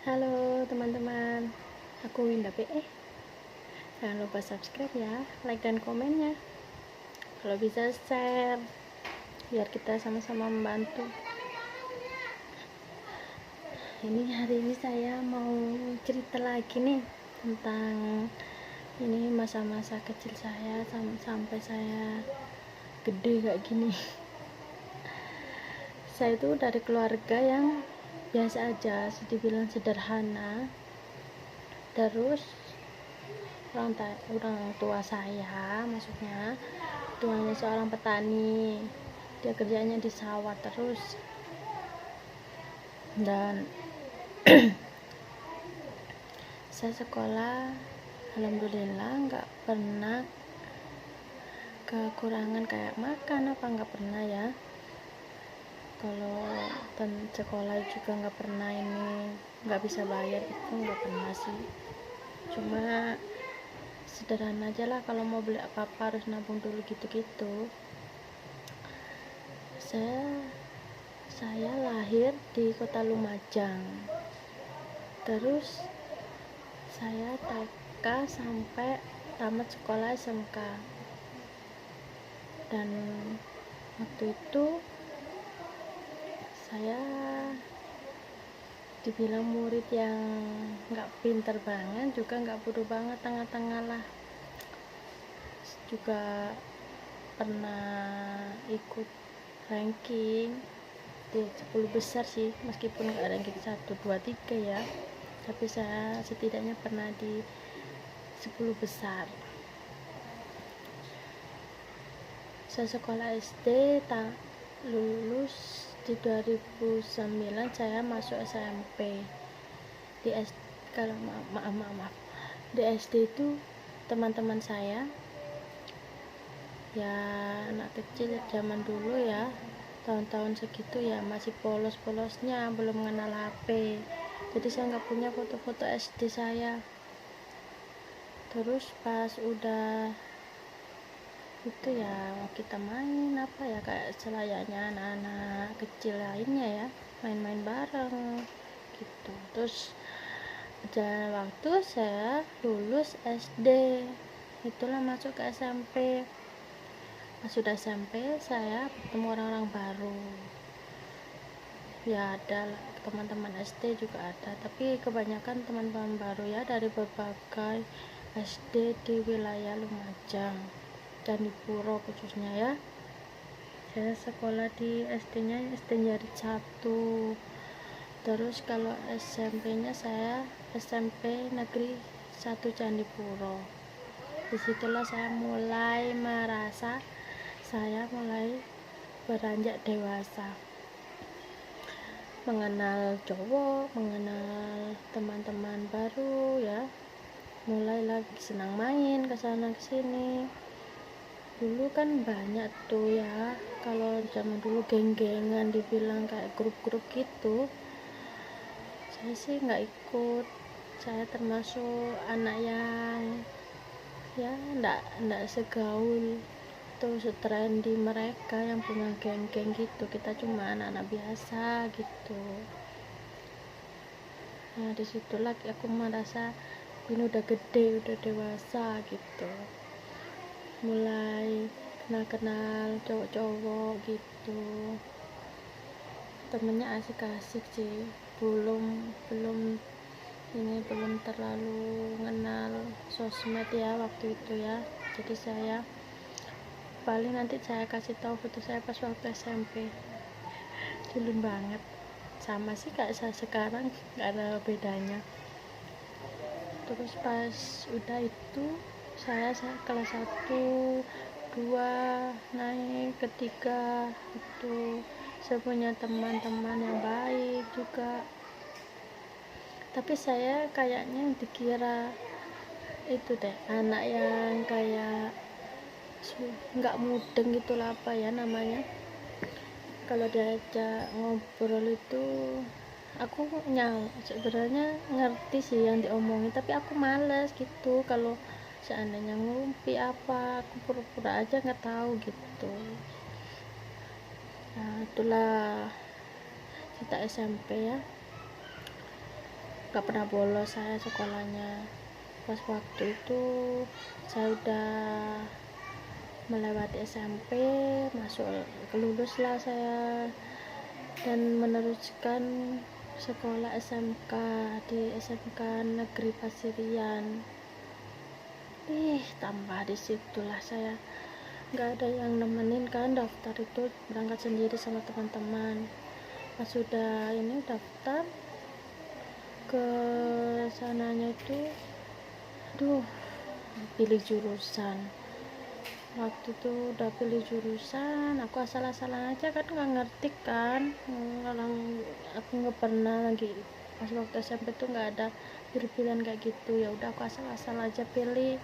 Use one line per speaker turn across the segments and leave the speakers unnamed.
Halo teman-teman, aku Winda PE. Jangan lupa subscribe ya, like dan komennya. Kalau bisa share, biar kita sama-sama membantu. Hari ini saya mau cerita lagi nih tentang ini masa-masa kecil saya sampai saya gede kayak gini. Saya itu dari keluarga yang biasa aja, dibilang sederhana. Terus orang tua saya, maksudnya tuanya seorang petani, dia kerjanya di sawah terus, dan saya sekolah alhamdulillah nggak pernah kekurangan kayak makan apa, nggak pernah ya. Kalau sekolah juga nggak pernah ini nggak bisa bayar, itu nggak pernah sih. Cuma sederhana aja lah, kalau mau beli apa-apa harus nabung dulu gitu-gitu. Saya lahir di kota Lumajang, terus saya TK sampai tamat sekolah SMK, dan waktu itu saya dibilang murid yang nggak pinter banget juga nggak bodoh banget, tengah-tengah lah. Juga pernah ikut ranking di 10 besar sih, meskipun nggak ranking 1, 2, 3 ya, tapi saya setidaknya pernah di 10 besar. Saya sekolah SD, lulus di 2009, saya masuk SMP. Di SD, kalau maaf di SD itu teman-teman saya ya anak kecil zaman dulu ya, tahun-tahun segitu ya, masih polos-polosnya, belum mengenal HP. Jadi saya nggak punya foto-foto SD saya. Terus pas udah itu ya, kita main apa ya, kayak selayaknya anak-anak kecil lainnya ya, main-main bareng gitu. Terus jalan waktu, saya lulus SD, itulah masuk ke SMP. Pas sudah SMP, saya bertemu orang-orang baru ya, ada teman-teman SD juga ada, tapi kebanyakan teman-teman baru ya dari berbagai SD di wilayah Lumajang dan di Puro khususnya ya. Saya sekolah di SD-nya SD Jarit 1. Terus kalau SMP-nya saya SMP Negeri 1 Candipuro. Disitulah saya mulai merasa saya mulai beranjak dewasa, mengenal cowok, mengenal teman-teman baru ya, mulai lagi senang main ke sana ke sini. Dulu kan banyak tuh ya, kalau zaman dulu geng-gengan, dibilang kayak grup-grup gitu. Saya sih nggak ikut, saya termasuk anak yang ya nggak segaul tuh, setrendy mereka yang punya geng-geng gitu. Kita cuma anak-anak biasa gitu. Nah disitulah aku merasa ini udah gede, udah dewasa gitu, mulai kenal-kenal cowok-cowok gitu. Temennya asik-asik sih, belum terlalu kenal sosmed ya waktu itu ya. Jadi saya paling nanti saya kasih tahu foto saya pas waktu SMP, culun banget, sama sih kayak saya sekarang, gak ada bedanya. Terus pas udah itu saya kelas 1, 2, naik ke 3 itu saya punya teman-teman yang baik juga, tapi saya kayaknya dikira itu deh, anak yang kayak nggak mudeng gitu lah, apa ya namanya, kalau diajak ngobrol itu aku sebenarnya ngerti sih yang diomongin, tapi aku males gitu. Kalau seandainya ngumpi apa, aku pura-pura aja nggak tahu gitu. Nah itulah kita SMP ya. nggak pernah bolos saya sekolahnya. Pas waktu itu saya udah melewati SMP, masuk lulus lah saya, dan meneruskan sekolah SMK di SMK Negeri Pasirian. Tambah disitulah saya nggak ada yang nemenin kan, daftar itu berangkat sendiri sama teman-teman. Pas sudah ini daftar ke sananya itu, pilih jurusan. Waktu itu udah pilih jurusan, aku asal-asalan aja kan, nggak ngerti kan, orang aku nggak pernah lagi. Pas waktu SMP tuh nggak ada pilihan kayak gitu, ya udah aku asal-asal aja pilih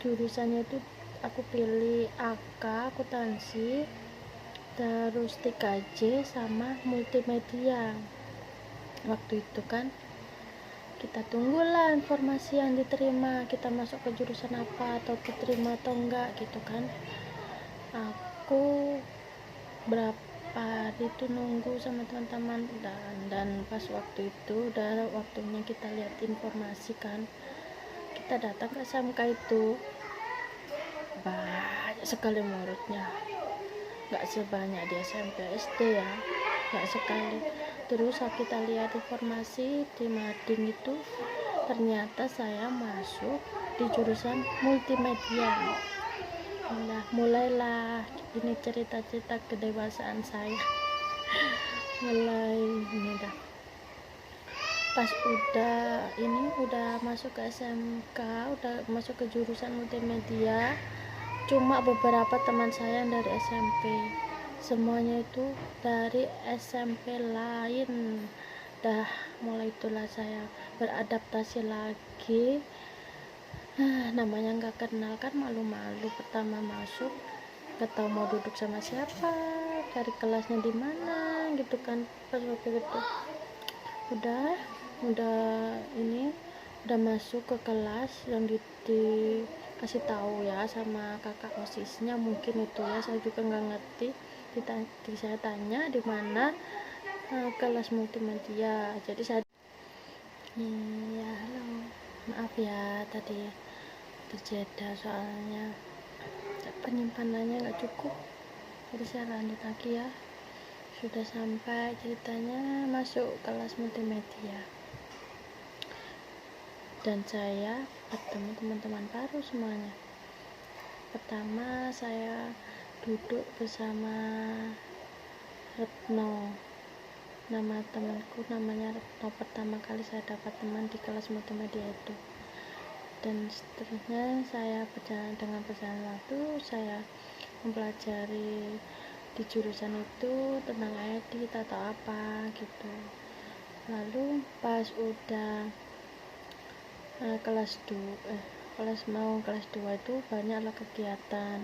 jurusannya. Itu aku pilih AK akuntansi, terus 3J sama multimedia. Waktu itu kan kita tunggulah informasi yang diterima, kita masuk ke jurusan apa, atau diterima atau enggak gitu kan. Aku berapa hari itu nunggu sama teman-teman, dan pas waktu itu udah waktunya kita lihat informasi kan, kita datang ke SMK itu banyak sekali muridnya, nggak sebanyak di SMP SD ya, nggak sekali. Terus kita lihat informasi di mading itu, ternyata saya masuk di jurusan multimedia. Nah, mulailah ini cerita-cerita kedewasaan saya. Mulai ini dah. Pas udah masuk ke SMK, udah masuk ke jurusan multimedia, cuma beberapa teman saya yang dari SMP, semuanya itu dari SMP lain. Mulai itulah saya beradaptasi lagi. Namanya nggak kenal kan, malu-malu pertama masuk, nggak tahu mau duduk sama siapa, cari kelasnya di mana gitu kan. Pas waktu itu udah masuk ke kelas yang dikasih tahu ya sama kakak osisnya, mungkin itu ya, saya juga nggak ngerti. Saya tanya di mana kelas multimedia, jadi saya ya halo, maaf ya tadi terjeda, soalnya penyimpanannya nggak cukup, jadi saya lanjut lagi ya. Sudah sampai ceritanya masuk kelas multimedia, dan saya bertemu teman-teman baru semuanya. Pertama saya duduk bersama Retno, nama temanku namanya Retno. Pertama kali saya dapat teman di kelas multimedia itu, dan seterusnya saya dengan perjalanan waktu saya mempelajari di jurusan itu tentang edit atau apa gitu. Lalu pas udah kelas 2 itu banyaklah kegiatan.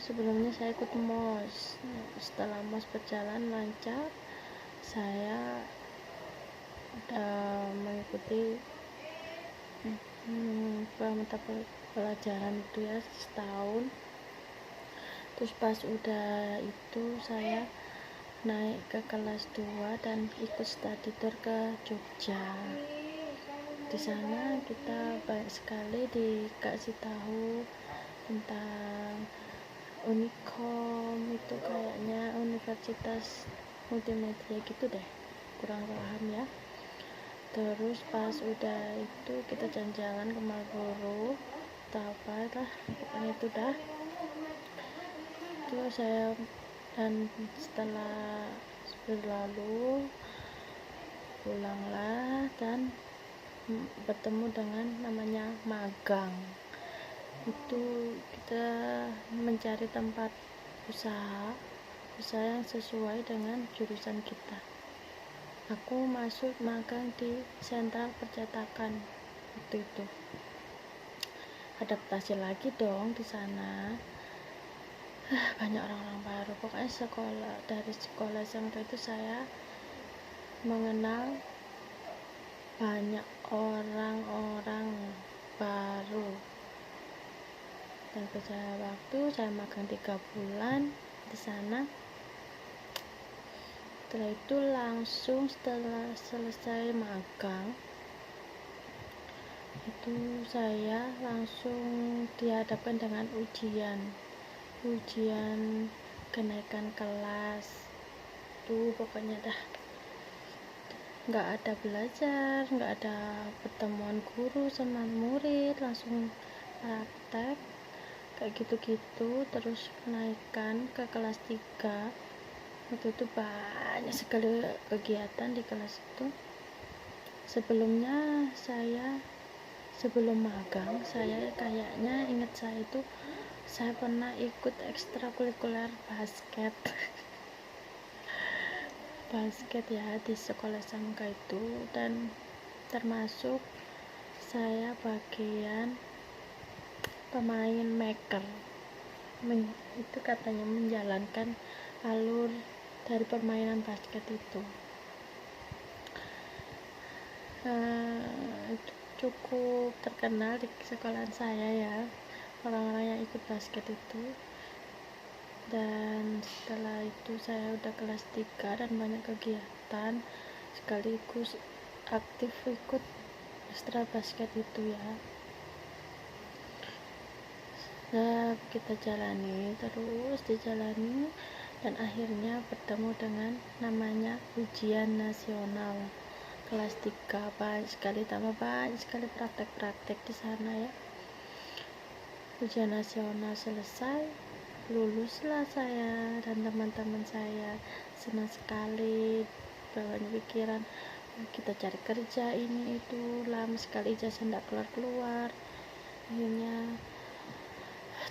Sebelumnya saya ikut MOS. Setelah MOS berjalan lancar, saya udah mengikuti mata pelajaran itu ya setahun. Terus pas udah itu saya naik ke kelas 2 dan ikut study tour ke Jogja. Di sana kita banyak sekali dikasih tahu tentang Unikom, itu kayaknya universitas multimedia gitu deh, kurang paham ya. Terus pas udah itu kita jalan-jalan ke Marlboro atau apa lah, pokoknya itu dah. Terus saya, dan setelah berlalu pulanglah dan bertemu dengan namanya magang. Itu kita mencari tempat usaha yang sesuai dengan jurusan kita. Aku masuk magang di sentral percetakan. Waktu itu adaptasi lagi dong di sana. Banyak orang-orang baru. Pokoknya dari sekolah SMK itu saya mengenal banyak orang-orang baru. Dan berjalan waktu saya magang 3 bulan di sana. Setelah itu langsung setelah selesai magang itu saya langsung dihadapkan dengan ujian kenaikan kelas tuh. Pokoknya dah nggak ada belajar, nggak ada pertemuan guru sama murid, langsung praktek kayak gitu-gitu. Terus kenaikan ke kelas 3 waktu itu banyak sekali kegiatan di kelas itu. Sebelumnya sebelum magang saya kayaknya ingat saya pernah ikut ekstrakurikuler basket ya di sekolah SMK itu, dan termasuk saya bagian pemain maker. Itu katanya menjalankan alur dari permainan basket itu. Itu cukup terkenal di sekolahan saya ya, orang-orang yang ikut basket itu. Dan setelah itu saya udah kelas 3 dan banyak kegiatan, sekaligus aktif ikut ekstra basket itu ya. Nah, kita terus dijalani, dan akhirnya bertemu dengan namanya ujian nasional kelas 3. Banyak sekali praktek-praktek di sana ya. Ujian nasional selesai, luluslah saya dan teman-teman saya. Senang sekali, banyak pikiran kita cari kerja ini itu, lama sekali ijazah tidak keluar. Akhirnya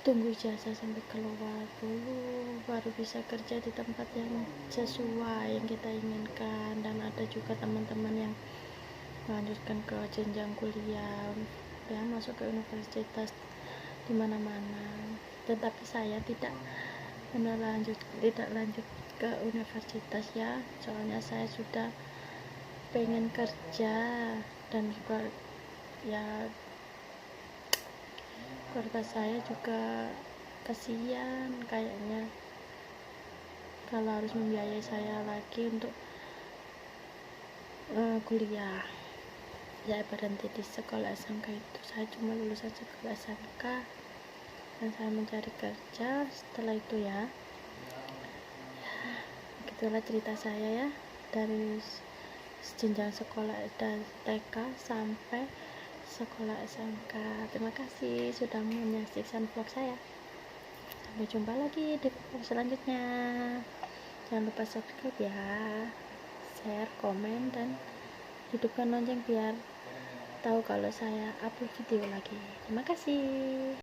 tunggu ijazah sampai keluar dulu baru bisa kerja di tempat yang sesuai yang kita inginkan. Dan ada juga teman-teman yang melanjutkan ke jenjang kuliah ya, masuk ke universitas di mana-mana. Tetapi saya tidak lanjut ke universitas ya, soalnya saya sudah pengen kerja, dan juga ya keluarga saya juga kasihan kayaknya kalau harus membiayai saya lagi untuk kuliah. Saya berhenti di sekolah SMK itu, saya cuma lulusan sekolah SMK dan saya mencari kerja setelah itu ya. Begitulah cerita saya ya, dari jenjang sekolah dan TK sampai sekolah SMK. Terima kasih sudah menyaksikan vlog saya. Sampai jumpa lagi di vlog selanjutnya. Jangan lupa subscribe ya, share, komen, dan hidupkan lonceng biar tahu kalau saya upload video lagi. Terima kasih.